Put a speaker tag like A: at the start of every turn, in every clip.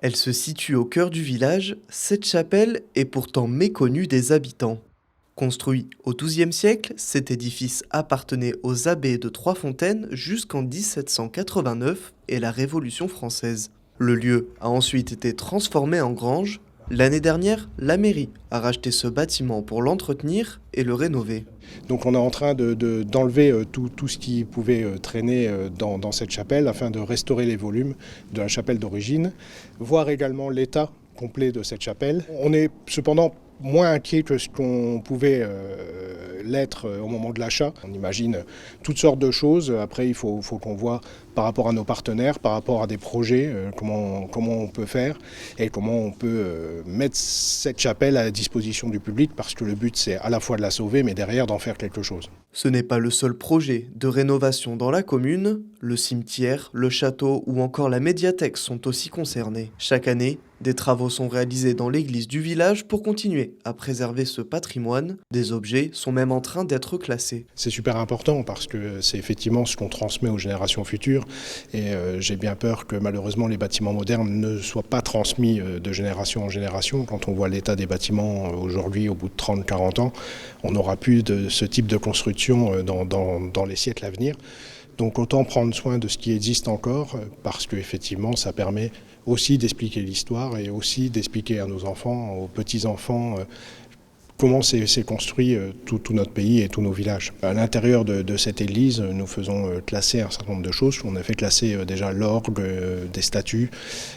A: Elle se situe au cœur du village, cette chapelle est pourtant méconnue des habitants. Construit au XIIe siècle, cet édifice appartenait aux abbés de Trois-Fontaines jusqu'en 1789 et la Révolution française. Le lieu a ensuite été transformé en grange. L'année dernière, la mairie a racheté ce bâtiment pour l'entretenir et le rénover.
B: Donc on est en train d'enlever tout ce qui pouvait traîner dans cette chapelle afin de restaurer les volumes de la chapelle d'origine, voir également l'état complet de cette chapelle. On est cependant moins inquiet que ce qu'on pouvait l'être au moment de l'achat. On imagine toutes sortes de choses. Après, il faut qu'on voit par rapport à nos partenaires, par rapport à des projets, comment on peut faire et comment on peut mettre cette chapelle à la disposition du public, parce que le but, c'est à la fois de la sauver, mais derrière d'en faire quelque chose.
A: Ce n'est pas le seul projet de rénovation dans la commune. Le cimetière, le château ou encore la médiathèque sont aussi concernés. Chaque année, des travaux sont réalisés dans l'église du village pour continuer à préserver ce patrimoine. Des objets sont même en train d'être classés.
B: C'est super important parce que c'est effectivement ce qu'on transmet aux générations futures, et j'ai bien peur que malheureusement les bâtiments modernes ne soient pas transmis de génération en génération. Quand on voit l'état des bâtiments aujourd'hui au bout de 30-40 ans, on n'aura plus de ce type de construction dans les siècles à venir. Donc autant prendre soin de ce qui existe encore, parce qu'effectivement ça permet aussi d'expliquer l'histoire et aussi d'expliquer à nos enfants, aux petits-enfants, comment s'est construit tout notre pays et tous nos villages. À l'intérieur de cette église, nous faisons classer un certain nombre de choses. On a fait classer déjà l'orgue, des statues,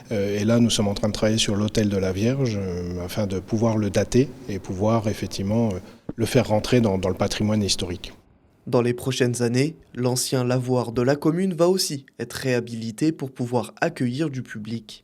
B: et là nous sommes en train de travailler sur l'autel de la Vierge afin de pouvoir le dater et pouvoir effectivement le faire rentrer dans le patrimoine historique.
A: Dans les prochaines années, l'ancien lavoir de la commune va aussi être réhabilité pour pouvoir accueillir du public.